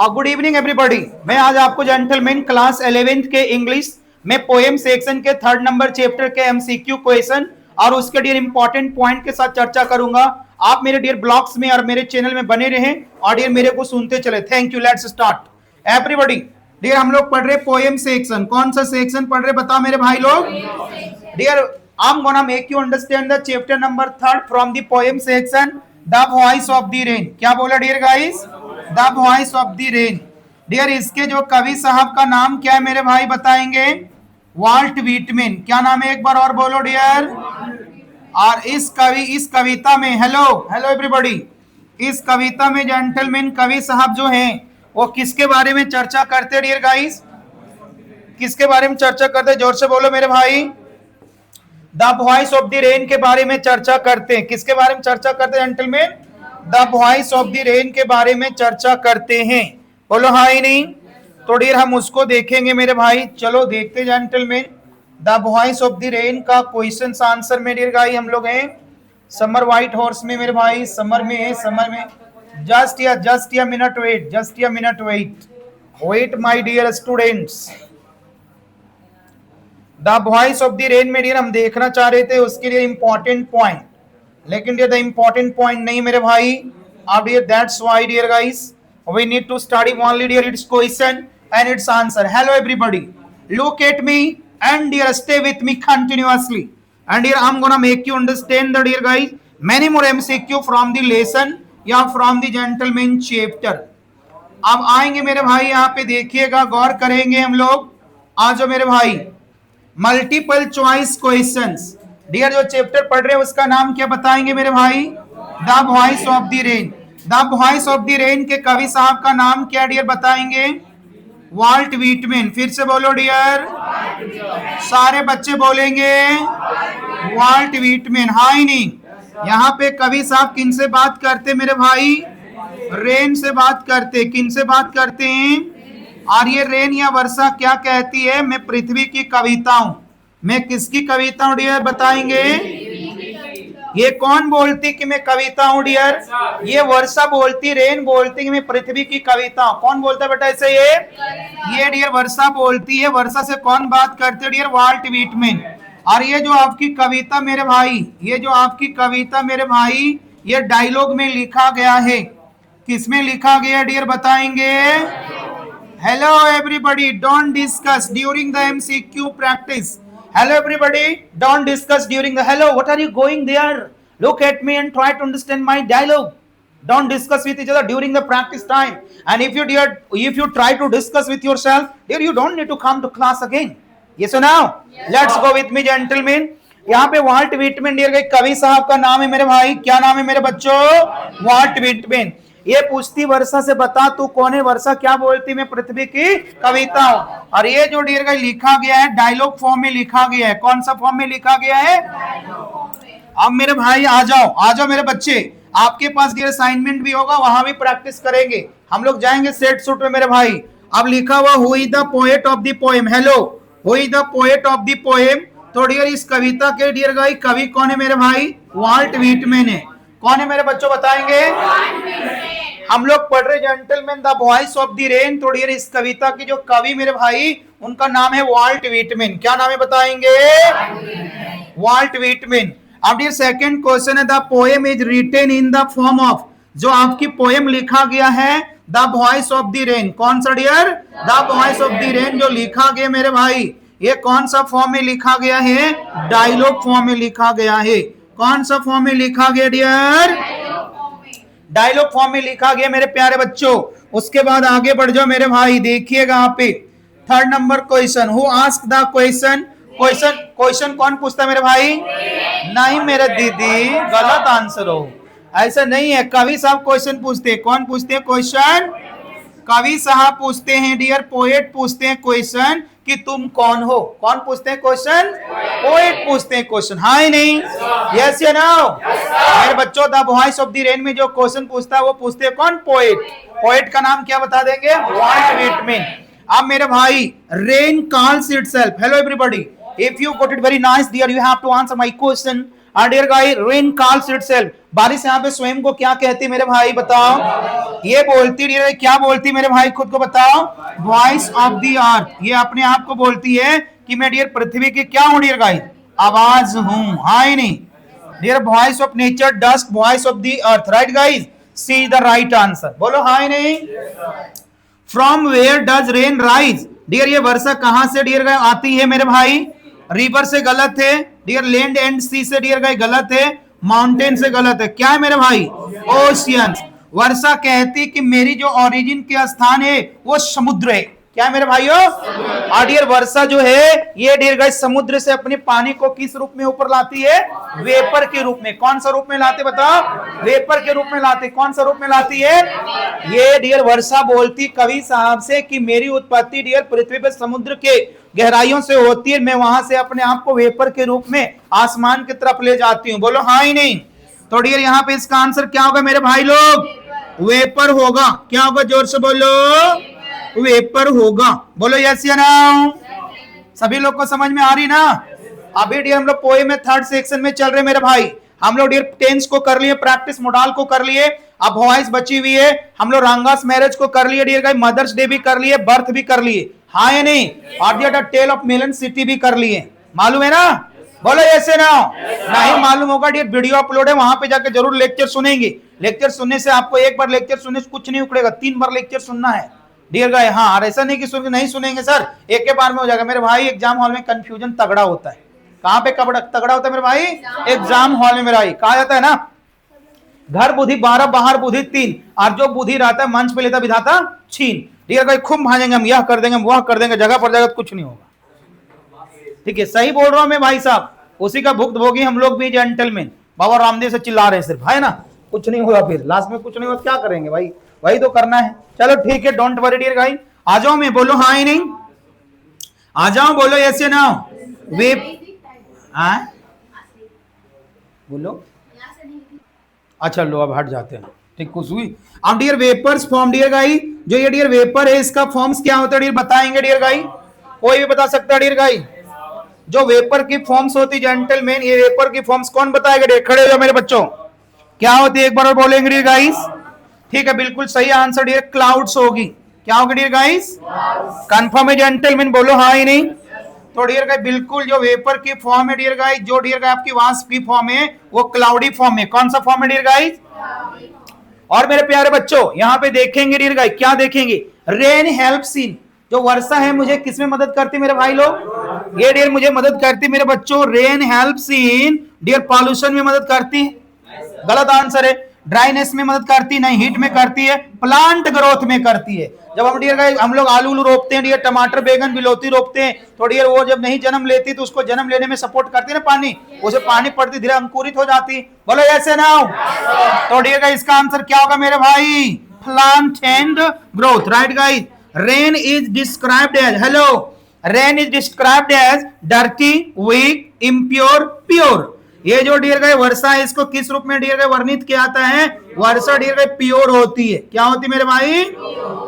Good evening everybody. मैं आज आपको जेंटलमैन क्लास 11th के इंग्लिश में पोएम सेक्शन के 3rd नंबर चैप्टर के एमसीक्यू क्वेश्चन और उसके डियर इंपॉर्टेंट पॉइंट के साथ चर्चा करूंगा। आप मेरे डियर ब्लॉग्स में और मेरे चैनल में बने रहें और डियर मेरे को सुनते चले। Thank you. Let's start everybody. Dear हम लोग पढ़ रहे पोएम सेक्शन। कौन सा सेक्शन पढ़ रहे बताओ मेरे भाई लोग। Dear I am gonna make you understand the chapter number 3rd from the poem section the voice of the rain. क्या बोला dear guys? The voice of the rain. Dear इसके जो कवि साहब का नाम क्या है मेरे भाई बताएंगे? Walt Whitman. क्या नाम है एक बार और बोलो डियर। और इस कविता में हेलो एवरीबॉडी, इस कविता में जेंटलमैन कवि साहब जो हैं वो किसके बारे में चर्चा करते हैं डियर गाइस? किसके बारे में चर्चा करते हैं? जोर से बोलो मेरे भाई। The voice of the rain के बारे में चर्चा करते हैं। किसके बारे में चर्चा करते हैं gentleman? The voice of the rain के बारे में चर्चा करते हैं। बोलो हाँ ही नहीं? तो डियर हम उसको देखेंगे मेरे भाई। चलो देखते gentleman the voice of the rain का क्वेश्चन आंसर में डियर गाइस हम लोग हैं समर व्हाइट हॉर्स में मेरे भाई। समर में है, समर में। Just a minute wait my dear students. The voice of the rain में डियर हम देखना चाह रहे थे उसके लिए इंपॉर्टेंट पॉइंट, लेकिन डियर द इंपॉर्टेंट पॉइंट नहीं मेरे भाई। अब dear that's why dear guys we need to study only dear its question and its answer. Hello everybody, look at me and dear stay with me continuously, and dear I'm gonna make you understand the dear guys many more MCQ from the lesson या from the gentleman chapter. अब आएंगे मेरे भाई, यहाँ पे देखिएगा, गौर करेंगे हम लोग। आज मेरे भाई मल्टीपल चॉइस क्वेश्चंस। डियर जो चैप्टर पढ़ रहे हैं उसका नाम क्या बताएंगे मेरे भाई? The voice of the rain. The voice of the rain के कवि साहब का नाम क्या डियर बताएंगे? Walt Whitman. फिर से बोलो डियर, सारे बच्चे बोलेंगे वाल्ट व्हिटमैन। हाँ ही नहीं? यहाँ पे कवि साहब किन से बात करते मेरे भाई? रेन से बात करते। किन से बात करते हैं? और ये रेन या वर्षा क्या कहती है? मैं पृथ्वी की कविता हूं। मैं किसकी कविता हूं डियर बताएंगे? ये कौन बोलती कि मैं कविता हूं डियर? ये वर्षा बोलती, रेन बोलती कि मैं पृथ्वी की कविता हूं। कौन बोलता है बेटा ऐसे? ये डियर वर्षा बोलती है। वर्षा से कौन बात करते हैं डियर? Volt Whitman. और ये जो आपकी कविता मेरे भाई, ये जो आपकी कविता मेरे भाई, ये डायलॉग में लिखा गया है। किसमें लिखा गया डियर बताएंगे? Hello everybody, don't discuss during the MCQ practice. Hello everybody, don't discuss during the hello. What are you going there? Look at me and try to understand my dialogue. Don't discuss with each other during the practice time. And if you try to discuss with yourself, dear, you don't need to come to class again. Yes or no? Yes, let's go with me gentlemen. यहाँ पे volt Whitman dear के कवि साहब का नाम है मेरे भाई। क्या नाम है मेरे बच्चों? Walt Whitman. ये पूछती वर्षा से बता तू कौन है? वर्षा क्या बोलती? मैं पृथ्वी की कविता हूं। और ये जो डियर गाइस लिखा गया है डायलॉग फॉर्म में लिखा गया है। कौन सा फॉर्म में लिखा गया है? अब मेरे भाई आ जाओ मेरे बच्चे। आपके पास डियर असाइनमेंट भी होगा, वहां भी प्रैक्टिस करेंगे। हम लोग जाएंगे सेट सूट में मेरे भाई। अब लिखा हुआ who is the poet of the poem. Hello, who is the poet of the poem. तो डियर इस कविता के डियर गाइस कवि कौन है मेरे भाई? वाल्ट व्हिटमैन है। कौन है मेरे बच्चों बताएंगे? हम लोग पढ़ रहे gentleman the voice of the rain. तो डियर इस कविता के जो कवि मेरे भाई उनका नाम है वाल्ट व्हिटमैन। क्या नाम है बताएंगे? Walt Whitman. अब डियर सेकंड क्वेश्चन है the poem is written in the form of. जो आपकी पोएम लिखा गया है the voice of the rain. कौन सा dear? The voice of the rain जो लिखा गया मेरे भाई, ये कौन सा फॉर्म में लिखा गया है? डायलॉग फॉर्म में लिखा गया है। कौन सा फॉर्म में लिखा गया डियर? डायलॉग फॉर्म में लिखा गया मेरे प्यारे बच्चों। उसके बाद आगे बढ़ जाओ मेरे भाई, देखिएगा यहाँ पे 3rd number question. Who ask the question. Question कौन पूछता है मेरे भाई? नहीं मेरे दीदी, गलत आंसर हो। ऐसा नहीं है, कवि साहब क्वेश्चन पूछते हैं। कौन पूछते हैं क्वेश्चन? कवि साहब पूछते हैं डियर। पोएट पूछते हैं क्वेश्चन कि तुम कौन हो। कौन पूछते हैं क्वेश्चन? पोएट पूछते हैं क्वेश्चन। हाँ ही नहीं? यस या नो? मेरे बच्चों the voice of the rain में जो क्वेश्चन पूछता है वो पूछते हैं कौन? पोएट। पोएट का नाम क्या बता देंगे? Walt Whitman. अब मेरे भाई rain calls itself. Hello everybody, if you got it very nice dear, you have to answer my question. And dear guy, rain calls itself. बारिश यहाँ पे स्वयं को क्या कहती मेरे भाई बताओ? ये बोलती डियर, क्या बोलती मेरे भाई, खुद को बताओ? वॉइस ऑफ द अर्थ। ये अपने आप को बोलती है कि मैं डियर पृथ्वी की क्या हूं डियर गाइस? आवाज हूं, हाँ ही नहीं dear? Voice of nature, dust, voice of the earth, right guys? See the right answer, बोलो हाँ ही नहीं? From where does rain rise? Dear ये वर्षा कहां से डियर गाइस आती है मेरे भाई? रिवर से गलत है डियर, लैंड एंड सी से डियर गाइस गलत है, माउंटेन से गलत है, क्या है मेरे भाई? ओशियन। वर्षा कहती कि मेरी जो ओरिजिन के स्थान है वो समुद्र है, क्या है मेरे भाइयों? और डियर वर्षा जो है ये डियर गाइस समुद्र से अपने पानी को किस रूप में ऊपर लाती है? वेपर के रूप में। कौन सा रूप में लाते बताओ? वेपर के रूप में लाते। कौन सा रूप में लाती है? ये डियर वर्षा बोलती कवि साहब से कि मेरी उत्पत्ति डियर पृथ्वी पर समुद्र के गहराइयों से होती है, मैं वहां से अपने आप को वेपर के रूप में आसमान की तरफ ले जाती हूँ, बोलो हाँ ही नहीं? तो डियर यहाँ पे इसका आंसर क्या होगा मेरे भाई लोग? वेपर होगा। क्या होगा? जोर से बोलो, वेपर होगा। बोलो यस या नो? सभी लोग को समझ में आ रही ना? अभी डियर हम लोग पोएम में थर्ड सेक्शन में चल रहे मेरे भाई। हम लोग डियर टेंस को कर लिए, प्रैक्टिस मोडाल को कर लिए, अब वॉइस बची हुई है। हम लोग रांगास मैरिज को कर लिए डियर गाइस, मदर्स डे भी कर लिए, बर्थ भी कर लिए, हाँ या नहीं? और dear tale of melon city भी कर लिए, मालूम है ना? बोलो ऐसे ना? नहीं मालूम होगा डियर, वीडियो अपलोड है, वहां पे जाकर जरूर लेक्चर सुनेंगे। लेक्चर सुनने से आपको एक बार लेक्चर सुनने से कुछ नहीं उखड़ेगा, 3 बार लेक्चर सुनना है डियर गाइस। हाँ, और ऐसा नहीं कि सुन नहीं सुनेंगे सर, एक के बार में हो जाएगा मेरे भाई। एग्जाम हॉल में कंफ्यूजन तगड़ा होता है। कहां पे तगड़ा होता है मेरे भाई? एग्जाम हॉल में मेरा भाई। कहा जाता है ना, घर बुद्धि 12 बाहर बुद्धि 3, और जो बुद्धि रहता है मंच पे लेता विधाता छीन। डियर गाइस खूब भाजेंगे हम, यह कर देंगे हम, वह कर देंगे, जगह पर जाएगा तो कुछ नहीं होगा। ठीक है, सही बोल रहा हूं मैं भाई साहब, उसी का भुक्त भोगी हम लोग भी जेंटलमैन। बाबा रामदेव से चिल्ला रहे हैं सिर्फ, है ना? कुछ नहीं होगा, फिर लास्ट में कुछ नहीं होगा, क्या करेंगे भाई? वही तो करना है। चलो ठीक है, डोंट वरी डियर गाइस। आ जाओ, मैं बोलो हाँ ही नहीं? आ जाओ, बोलो यस या नो? वे बोलो। अच्छा लो, अब हट जाते हैं, ठीक कुछ हुई। अब dear vapours form dear guys, जो ये डियर वेपर है इसका फॉर्म्स क्या होता है डियर बताएंगे डियर गाइस? कोई भी बता सकता है डियर गाइस? जो वेपर की फॉर्म्स होती जेंटलमैन, ये वेपर की फॉर्म्स कौन बताएगा डियर? खड़े हो जाओ मेरे बच्चों, क्या होती है एक बार और बोलेंगे डियर गाइस? ठीक है, बिल्कुल सही आंसर डियर, क्लाउड्स होगी। क्या होगी डियर गाइस? कंफर्म है जेंटलमैन? बोलो हाँ ही नहीं? तो डियर गाइस बिल्कुल जो वेपर की फॉर्म है डियर गाइस, जो डियर गाइस आपकी वाष्प की फॉर्म है वो क्लाउडी फॉर्म है। कौन सा फॉर्म है डियर गाइस? और मेरे प्यारे बच्चों यहाँ पे देखेंगे डियर गाइस, क्या देखेंगे? रेन हेल्प्स इन, जो वर्षा है मुझे किसमें मदद करती मेरे भाई लोग? ये डियर मुझे मदद करती मेरे बच्चों, rain helps in dear pollution में मदद करती है, गलत आंसर है। ड्राइनेस में मदद करती नहीं, हीट में करती है, प्लांट ग्रोथ में करती है। जब हम डियर गाइस हम लोग आलू रोपते हैं डियर, टमाटर बैगन बिलौती रोपते हैं, तो डियर वो जब नहीं जन्म लेती तो उसको जन्म लेने में सपोर्ट करती है ना पानी, उसे पानी पड़ती धीरे अंकुरित हो जाती। बोलो ऐसे ना? तो डियर गाइस इसका आंसर क्या होगा मेरे भाई? Plant and growth, right guys? Rain is described as, hello, rain is described as dirty, weak, impure, pure. ये जो डियर गाइस वर्षा है इसको किस रूप में डियर गाइस वर्णित किया जाता है? वर्षा डियर गाइस प्योर होती है। क्या होती है मेरे भाई?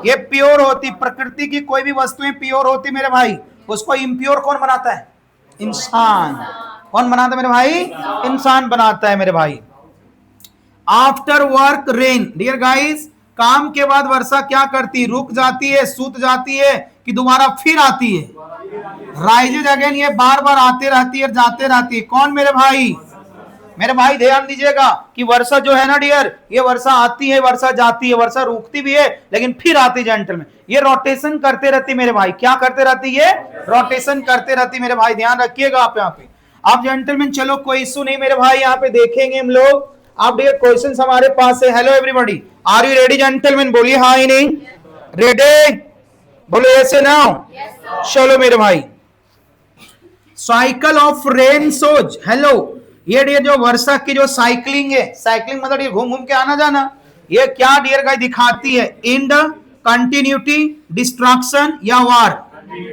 ये प्योर होती। प्रकृति की कोई भी वस्तुएं प्योर होती मेरे भाई, उसको इम्प्योर कौन बनाता है? इंसान। कौन बनाता है मेरे भाई? इंसान बनाता है मेरे भाई। After work rain, dear guys काम के बाद वर्षा क्या करती? रुक जाती है, सूत जाती है, कि दोबारा फिर आती है? राइजेज अगेन, ये बार बार आते रहती है, जाते रहती है। कौन मेरे भाई? मेरे भाई ध्यान दीजिएगा कि वर्षा जो है ना डियर, ये वर्षा आती है, वर्षा जाती है, वर्षा रुकती भी है लेकिन फिर आती जेंटलमैन। ये रोटेशन करते रहती मेरे भाई। क्या करते रहती है? रोटेशन करते रहती मेरे भाई, ध्यान रखिएगा आप यहाँ पे। आप जेंटलमैन चलो कोई इशू नहीं मेरे भाई, यहाँ पे देखेंगे हम लोग। आप डियर क्वेश्चन हमारे पास है। Hello everybody, are you ready gentleman? बोलिए हाँ ही नहीं? रेडी? बोलो ऐसे ना? चलो मेरे भाई, cycle of rain shows, hello, ये डियर जो वर्षा की जो साइकिलिंग है, साइकिलिंग मतलब ये घूम घूम के आना जाना, ये क्या डियर गाइस दिखाती है? इंड, कंटिन्यूटी, डिस्ट्रक्शन या वार?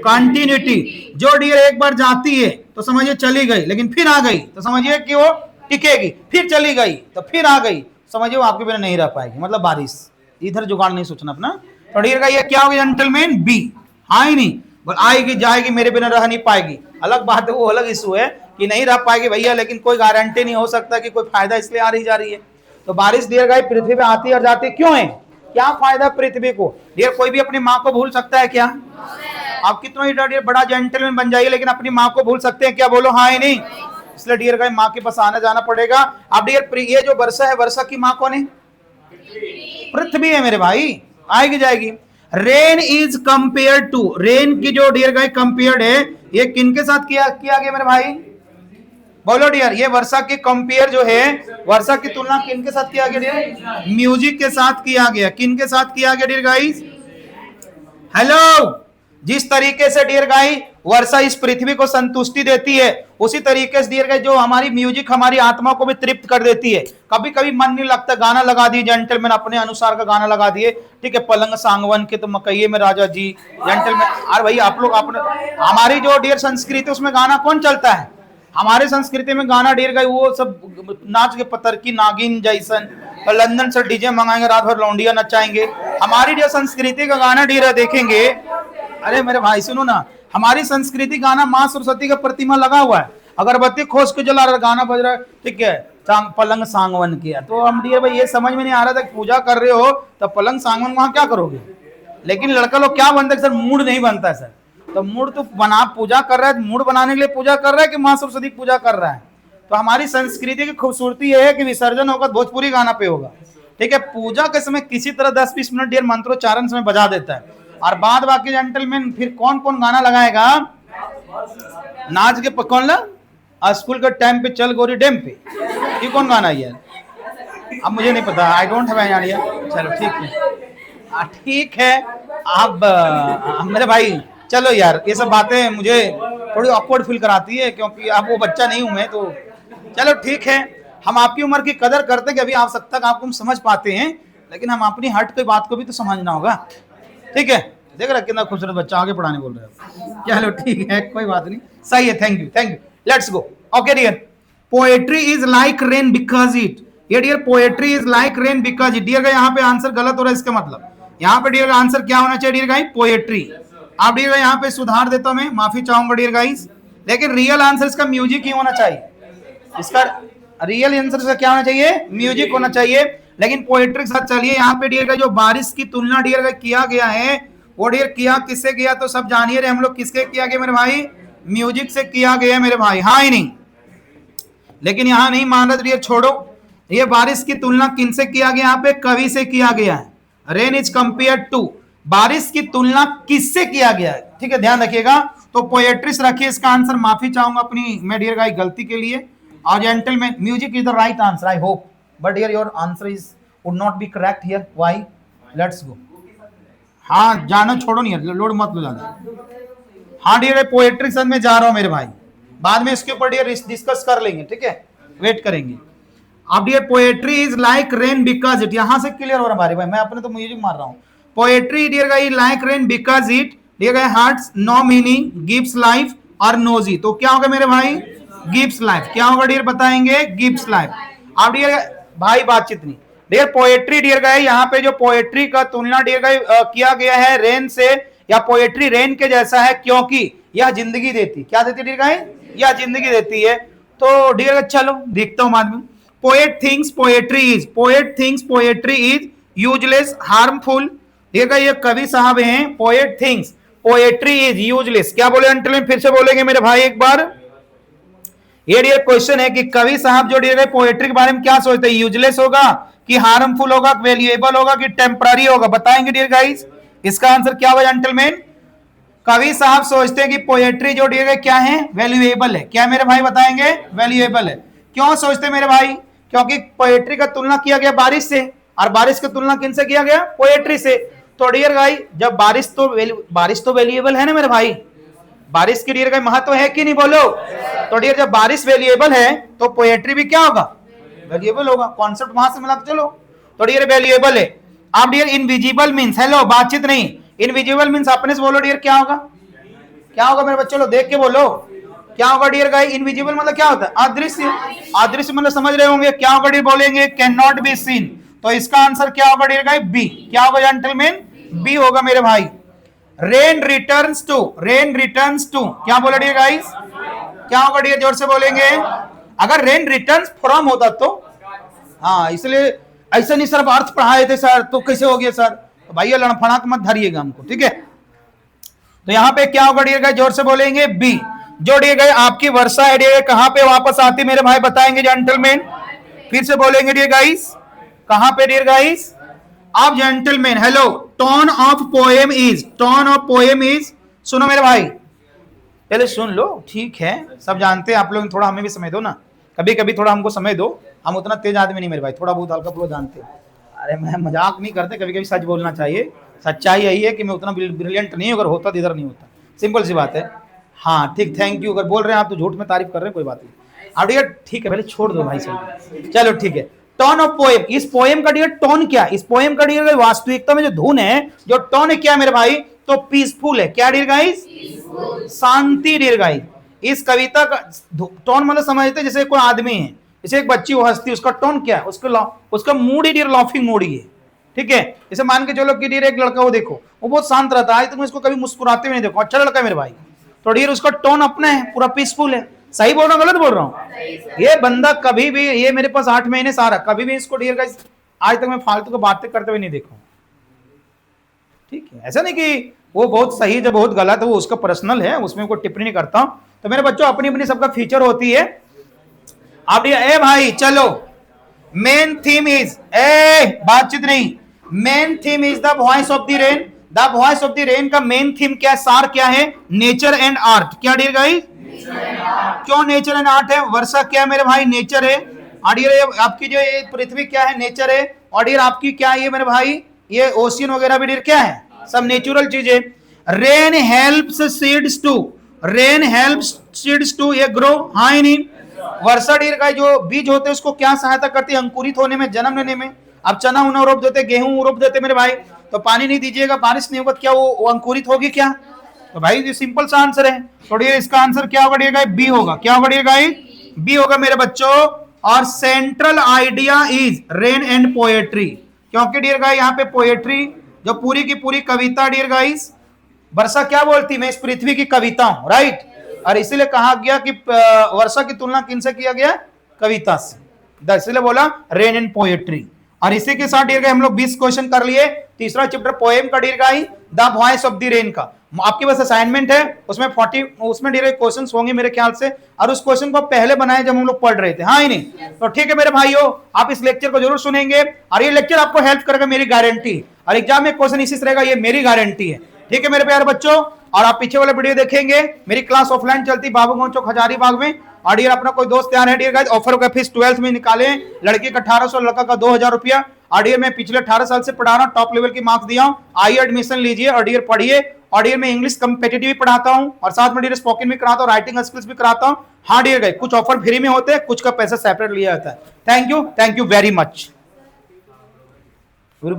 कंटिन्यूटी। जो डियर एक बार जाती है तो समझिए चली गई, लेकिन फिर आ गई तो समझिए कि वो टिकेगी, फिर चली गई तो फिर आ गई, समझिए वो आपके बिना नहीं रह पाएगी, मतलब बारिश। इधर जुगाड़ नहीं सोचना अपना। तो डियर गाइस ये क्या होगी जेंटलमैन? बी। हाँ ही नहीं? आएगी जाएगी, मेरे बिना रह नहीं पाएगी, अलग बात है, वो अलग इशू है कि नहीं रह पाएगी भैया, लेकिन कोई गारंटी नहीं हो सकता कि कोई फायदा इसलिए आ रही जा रही है। तो बारिश डियर गाइस पृथ्वी पे आती और जाती क्यों है? क्या फायदा पृथ्वी को? डियर कोई भी अपनी माँ को भूल सकता है क्या? आप कितना ही डियर बड़ा जेंटलमैन बन जाइए, लेकिन अपनी माँ को भूल सकते हैं क्या? बोलो हाँ ही नहीं। इसलिए डियर गाइस माँ के पास आना जाना पड़ेगा। अब डियर ये जो वर्षा है, वर्षा की माँ कौन है? पृथ्वी है मेरे भाई, आएगी जाएगी। Rain is compare to, rain की जो डियर गाइस कंपेयर्ड है, ये किनके साथ किया गया मेरे भाई? बोलो डियर, ये वर्षा के कंपेयर जो है, वर्षा की तुलना किनके साथ किया गया डियर? म्यूजिक के साथ किया गया। किनके साथ किया गया डियर गाइस? हेलो, जिस तरीके से डियर गाइस वर्षा इस पृथ्वी को संतुष्टि देती है, उसी तरीके से डियर गाइस जो हमारी म्यूजिक हमारी आत्मा को भी तृप्त कर देती है। कभी कभी मन नहीं लगता, गाना लगा दिए जेंटलमैन, अपने अनुसार का गाना लगा दिए, ठीक है, पलंग सांगवन के तो मकइये में राजा जी, जेंटलमैन। अरे भाई आप लोग अपने, हमारी जो डियर संस्कृति उसमें गाना कौन चलता है? हमारे संस्कृति में गाना डियर गाइस वो सब नाच के पतर की नागिन जैसन, तो लंदन से डीजे मंगाएंगे, रात भर लौंडिया नचाएंगे। हमारी जो संस्कृति का गाना डियर देखेंगे, अरे मेरे भाई सुनो ना, हमारी संस्कृति गाना माँ सरस्वती का प्रतिमा लगा हुआ है, अगरबत्ती खोज के जला रहा, गाना बज रहा है, ठीक है, पलंग सांगवन किया। तो हम डियर भाई ये समझ में नहीं आ रहा था, पूजा कर रहे हो तो पलंग सांगवन वहां क्या करोगे? लेकिन लड़का लोग क्या बनता है सर? मूड नहीं बनता है सर। तो मूड तो बना, पूजा कर रहा है, मूड बनाने के लिए पूजा कर रहा है कि माँ सरस्वती पूजा कर रहा है? तो हमारी संस्कृति की खूबसूरती है कि विसर्जन होगा भोजपुरी गाना पे होगा, ठीक है, पूजा के समय किसी तरह 10-20 मिनट डियर मंत्रोच्चारण समय बजा देता है, और बाद बाकी जेंटलमैन फिर कौन कौन गाना लगाएगा? नाच के कौन ला स्कूल के टाइम पे चल गोरी डैम पे, ये कौन गाना है यार? अब मुझे नहीं पता, I don't have any idea. चलो ठीक है, ठीक है। अब मेरे भाई चलो यार, ये सब बातें मुझे थोड़ी ऑकवर्ड फील कराती है, क्योंकि अब वो बच्चा नहीं हूं मैं, तो चलो ठीक है। हम आपकी उम्र की कदर करते कि अभी आप सब तक आपको हम समझ पाते हैं, लेकिन हम अपनी हट की बात को भी तो समझना होगा, ठीक है। देख रहा कितना खूबसूरत बच्चा आगे पढ़ाने बोल रहे हो। चलो ठीक है, कोई बात नहीं, सही है, thank you thank you, let's go. Okay dear, poetry is like rain because it, ये dear poetry is like rain because it. Dear यहाँ पे आंसर गलत हो रहा है, इसका मतलब यहाँ पे डियर आंसर क्या होना चाहिए डियर गाइस? पोएट्री। आप डियर यहाँ पे सुधार देता हूं मैं, माफी चाहूंगा डियर गाइस, लेकिन रियल आंसर इसका म्यूजिक ही होना चाहिए। इसका रियल आंसर इसका क्या होना चाहिए? म्यूजिक होना चाहिए। लेकिन पोएट्री के साथ चलिए, यहाँ पे डियर गाइस जो बारिश की तुलना डियर गाइस किया गया है, वो डियर किया किससे किया? तो सब जानिए रहे हम लोग, किसके किया गया मेरे भाई? म्यूजिक से किया गया मेरे भाई, हाँ ही नहीं। लेकिन यहाँ नहीं मान रहे डियर, छोड़ो, ये बारिश की तुलना किनसे किया गया? यहाँ पे कवि से किया गया है। रेन इज कंपेयर टू, बारिश की तुलना किससे किया गया है? ठीक है, ध्यान रखिएगा। तो पोएट्री से रखिए इसका आंसर। माफी चाहूंगा अपनी मैं डियर गाइस गलती के लिए। और gentleman, music is the right answer, I hope, but dear your answer is would not be correct here, why? Let's go. हाँ जानो, छोड़ो नहीं, लोड मत लो ज्यादा। हाँ डियर, पोएट्री साथ में जा रहा हूं मेरे भाई, बाद में इसके ऊपर डियर डिस्कस कर लेंगे, ठीक है, वेट करेंगे। अब dear poetry is like rain because it, यहां से क्लियर हो रहा हमारे भाई, मैं अपने तो म्यूजिक मार रहा हूं। Poetry dear guys like rain because it dear guys hearts no meaning, gives life और नोजी। तो क्या होगा मेरे भाई? Gives life. क्या होगा डियर बताएंगे? Gives life. अब डियर भाई बातचीत नहीं डियर, पोएट्री डियर गाइस यहाँ पे जो पोएट्री का तुलना डियर गाइस किया गया है रेन से, या पोएट्री रेन के जैसा है, क्योंकि यह जिंदगी देती, क्या देती डियर गाइस? यह जिंदगी देती है। तो डियर चलो देखता हूं बाद में। Poet thinks poetry is, poet thinks poetry is useless harmful. Dear guys ये कवि साहब हैं, poet thinks poetry is useless. क्या बोले अंटल में? फिर से बोलेंगे मेरे भाई एक बार। ये डियर क्वेश्चन है कि कवि साहब जो डियर पोएट्री के बारे में क्या सोचते हैं? यूजलेस होगा कि हार्मफुल होगा, वैल्यूएबल होगा कि टेम्पररी होगा? बताएंगे डियर गाइस, इसका आंसर क्या होगा जेंटलमैन? कवि साहब सोचते हैं कि पोएट्री जो डियर क्या है? वैल्यूएबल है। क्या मेरे भाई बताएंगे? वैल्यूएबल है। क्यों सोचते मेरे भाई? क्योंकि पोएट्री का तुलना किया गया बारिश से, और बारिश की तुलना किनसे किया गया? पोएट्री से। तो डियर गाइस जब बारिश तो वैल्यूएबल है ना मेरे भाई, बारिश की डियर गाइस महत्व है कि नहीं बोलो? तो डियर जब बारिश वैल्यूएबल है तो पोएट्री भी क्या होगा? वैल्यूएबल होगा। कॉन्सेप्ट वहां से मिला, चलो। तो डियर वैल्यूएबल है। अब डियर इनविजिबल मींस, हेलो बातचीत नहीं, इनविजिबल मींस अपने से बोलो डियर क्या होगा? क्या होगा मेरे बच्चों? लो देख के बोलो क्या होगा डियर गाइस? इनविजिबल मतलब क्या होता है? अदृश्य। अदृश्य मतलब समझ रहे होंगे क्या होगा डियर? बोलेंगे कैन नॉट बी सीन। तो इसका आंसर क्या होगा डियर गाइस? बी। क्या होगा जेंटलमैन? बी होगा मेरे भाई। Rain returns to, rain returns to क्या बोला डियर गाइस? क्या होगा डियर? जोर से बोलेंगे। अगर रेन रिटर्न्स फ्रॉम होता तो हाँ, इसलिए ऐसे नहीं सर अर्थ पढ़ाए थे सर तो कैसे हो गया सर, तो भाई ये लड़फड़ाक मत धरिएगा हमको, ठीक है। तो यहाँ पे क्या होगा डियर गाइस, जोर से बोलेंगे बी। जो डियर गाइस आपकी वर्षा है डियर कहां पे वापस आती मेरे भाई बताएंगे जेंटलमैन, फिर से बोलेंगे डियर गाइस, कहां पे डियर गाइस, आप gentleman, hello, tone of poem is, tone of poem is, सुनो मेरे भाई, पहले सुन लो, ठीक है, सब जानते हैं आप लोग, थोड़ा हमें भी समय दो ना, कभी कभी थोड़ा हमको समय दो, हम उतना तेज आदमी नहीं मेरे भाई, थोड़ा बहुत हल्का पूरा जानते हैं। अरे मैं मजाक नहीं करते, कभी कभी सच बोलना चाहिए, सच्चाई यही है कि मैं उतना ब्रिलियंट नहीं, अगर होता तो इधर नहीं होता, सिंपल सी बात है। हाँ ठीक, थैंक यू, अगर बोल रहे हैं आप तो झूठ में तारीफ कर रहे हैं, कोई बात नहीं, अब डियर ठीक है, पहले छोड़ दो भाई सब, चलो ठीक है। टोन ऑफ पोएम, इस पोएम का डियर टोन क्या, इस पोएम का डियर वास्तविकता में जो धुन है, जो टोन है क्या मेरे भाई, तो पीसफुल है, क्या डियर गाइस, शांति डियर गाइस। इस कविता का टोन मतलब समझते जैसे कोई आदमी है, जैसे एक बच्ची वो हंसती, उसका टोन क्या है, उसका मूड ही डियर लाफिंग मूड ही है, ठीक है। जैसे मान के चलो कि डियर एक लड़का वो देखो, वो बहुत शांत रहता है, तुम इसको कभी मुस्कुराते हुए नहीं देखो, अच्छा लड़का है मेरे भाई, तो डियर उसका टोन अपना है, पूरा पीसफुल है। सही बोल रहा हूँ गलत बोल रहा हूँ, ये बंदा कभी भी, ये मेरे पास 8 महीने सारा, कभी भी इसको डियर गाइस आज तक मैं फालतू को बातें करते हुए नहीं देखा, ठीक है। ऐसा नहीं कि वो बहुत सही जब बहुत गलत है, वो उसका पर्सनल है, उसमें कोई टिप्पणी नहीं करता हूं। तो मेरे बच्चों अपनी अपनी सबका फीचर होती है। आप ए भाई चलो, मेन थीम इज, बातचीत नहीं, main theme is the voice of the rain. The voice of the rain का मेन थीम क्या है, सार क्या है, नेचर एंड आर्ट, क्या डियर गाइस, क्यों नेचर एंड आर्ट है, वर्षा क्या है मेरे भाई, नेचर है, और आपकी जो ये पृथ्वी क्या है, नेचर है, और आपकी क्या है ये मेरे भाई, ये ओशियन वगैरह भी डियर क्या है, सब नेचुरल चीजें। Rain helps seeds to, rain helps seeds to ये ग्रो, हाँ ही नहीं, वर्षा डियर का जो बीज होते हैं उसको क्या सहायता करती है, अंकुरित होने में, जन्म लेने में। अब चना उना रोप देते, गेहूं रोप देते मेरे भाई, तो पानी नहीं दीजिएगा, बारिश नहीं होगा, क्या वो अंकुरित होगी क्या, तो भाई ये सिंपल सा आंसर है। तो डियर इसका आंसर क्या होगा डियर गाइस, बी होगा, क्या होगा डियर गाइस, बी होगा मेरे बच्चों। और central idea is rain and poetry, क्योंकि डियर गाइस यहाँ पे पोएट्री जो पूरी की पूरी कविता डियर गाइस, वर्षा क्या बोलती, मैं इस पृथ्वी की कविता हूं, राइट, और इसीलिए कहा गया कि वर्षा की तुलना किनसे किया गया, कविता से, इसलिए बोला रेन एंड पोएट्री। और इसी के साथ डियर गाइस हम लोग 20 क्वेश्चन कर लिए, तीसरा चैप्टर पोएम का dear guys, the voice of the rain का। आपके पास असाइनमेंट है, उसमें 40 उसमें डियर क्वेश्चंस होंगे मेरे ख्याल से, और उस क्वेश्चन को पहले बनाए जब हम लोग पढ़ रहे थे, हाँ ही नहीं, तो ठीक है मेरे भाइयों, आप इस लेक्चर को जरूर सुनेंगे, और ये लेक्चर आपको हेल्प करेगा, मेरी गारंटी, और एग्जाम में क्वेश्चन इसी रहेगा, ये मेरी गारंटी है, ठीक है मेरे प्यारे बच्चों। और आप पीछे वाला वीडियो देखेंगे, मेरी क्लास ऑफलाइन चलती बाबूगंज चौक हजारीबाग में, और डियर अपना कोई दोस्त तैयार है डियर गाइस, ऑफर का फीस 12th में निकाले, लड़के का 1800, लड़का का 2000 रुपया, और डियर मैं पिछले 18 साल से पढ़ा रहा हूँ, टॉप लेवल की मार्क्स दिया हूँ, आइए एडमिशन लीजिए और डियर पढ़िए। और डियर मैं इंग्लिश कंपेटिटिव भी पढ़ाता हूँ, और साथ में डियर स्पोकन भी कराता हूँ, राइटिंग स्किल्स भी कराता हूँ। हाँ डियर गाइस, कुछ ऑफर फ्री में होते हैं, कुछ का पैसा सेपरेट लिया जाता है। Thank you very much.